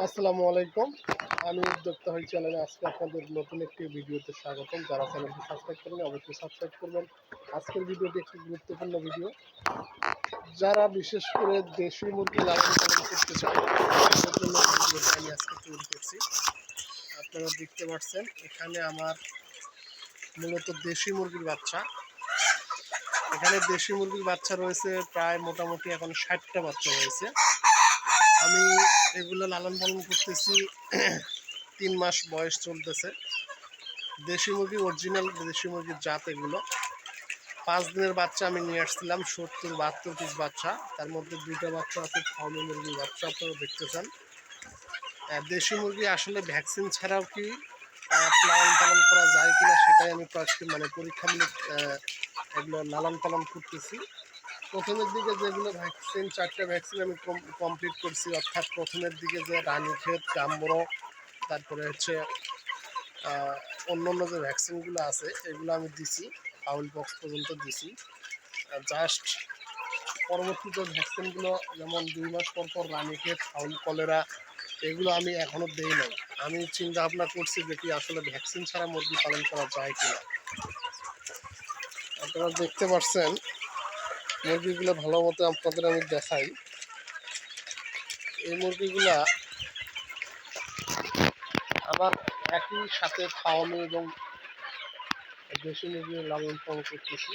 আসসালামু আলাইকুম। আমি উদ্যোক্তা হই চ্যানেলে আজকে আপনাদের নতুন একটি ভিডিওতে স্বাগতম। যারা চ্যানেলটি সাবস্ক্রাইব করেন অবশ্যই সাবস্ক্রাইব করবেন। আজকের ভিডিওটি একটি গুরুত্বপূর্ণ ভিডিও। যারা বিশেষ করে দেশি মুরগি লালন পালন করতে চায় তাদের জন্য ভিডিওটা আমি আজকে তৈরি করছি। আপনারা দেখতে পাচ্ছেন এখানে আমার মূলত দেশি মুরগির বাচ্চা। এখানে দেশি মুরগির বাচ্চা রয়েছে প্রায় মোটামুটি এখন ৬০টা বাচ্চা রয়েছে। আমি এগুলো লালন পালন করতেছি ৩ মাস বয়স চলতেছে। দেশি মুরগি অরিজিনাল দেশি মুরগির জাত এগুলো। ৫ দিনের বাচ্চা আমি নিয়ে আসছিলাম ৭০-৭২ পিস বাচ্চা। তার মধ্যে ২টা বাচ্চা আছে ফার্মি মুরগির বাচ্চা, আপনারা দেখতেছেন। দেশি মুরগি আসলে ভ্যাকসিন ছাড়াও কি লালন পালন করা যায় কিনা সেটাই আমি পরীক্ষামূলক এগুলো লালন পালন করতেছি। প্রথমের দিকে যেগুলো ভ্যাকসিন ৪টা ভ্যাকসিন আমি কমপ্লিট করছি, অর্থাৎ প্রথমের দিকে যে রানীক্ষেত, গাম্বরো, তারপরে হচ্ছে অন্য অন্য যে ভ্যাকসিনগুলো আছে এগুলো আমি দিছি, ফাউল পক্স পর্যন্ত দিছি। জাস্ট পরবর্তীতে ভ্যাকসিনগুলো যেমন ২ মাস পর পর রানীক্ষেত, ফাউল কলেরা এগুলো আমি এখনও দেই নাই। আমি চিন্তা ভাবনা করছি যে কি আসলে ভ্যাকসিন ছাড়া মুরগি পালন করা যায় কিনা। আপনারা দেখতে পাচ্ছেন মুরগিগুলো ভালো মতো আপনাদের আমি দেখাই। এই মুরগিগুলা আবার একই সাথে ফার্মি এবং দেশি মুরগি লালন পালন করতেছি।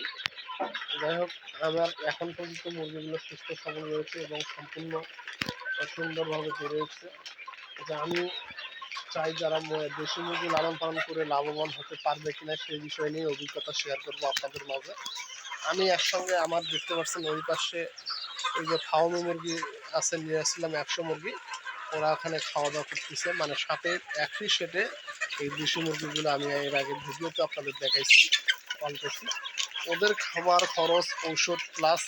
যাই হোক, আমার এখন পর্যন্ত মুরগিগুলো সুস্থ সবল রয়েছে এবং সম্পূর্ণ সুন্দরভাবে বেড়ে উঠছে। যে আমি চাই যারা দেশি মুরগি লালন পালন করে লাভবান হতে পারবে কিনা সেই বিষয় নিয়ে অভিজ্ঞতা শেয়ার করবো আপনাদের মাঝে। আমি একসঙ্গে আমার দেখতে পাচ্ছেন ওই পাশে ওই যে ফার্মি মুরগি আছে, নিয়ে আসছিলাম ১০০ মুরগি। ওরা ওখানে খাওয়া দাওয়া করতেছে, মানে সাথে একই সেটে এই দেশি মুরগিগুলো আমি এর আগের ভিডিওতে আপনাদের দেখাইছি, পালতেছি। ওদের খাবার খরচ, ঔষধ প্লাস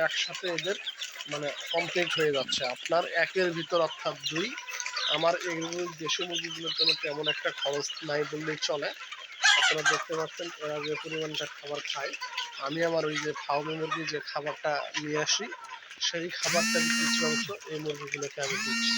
একসাথে এদের মানে কমপ্লিট হয়ে যাচ্ছে আপনার একের ভিতর, অর্থাৎ ২। আমার এইগুলো দেশি মুরগিগুলোর জন্য তেমন একটা খরচ নাই বললেই চলে। আপনারা দেখতে পাচ্ছেন এরা যে পরিমাণটা খাবার খায়, আমি আমার ওই যে ফার্মি মুরগি যে খাবারটা নিয়ে আসি সেই খাবারটার কিছু অংশ এই মুরগিগুলোকে আমি দিচ্ছি।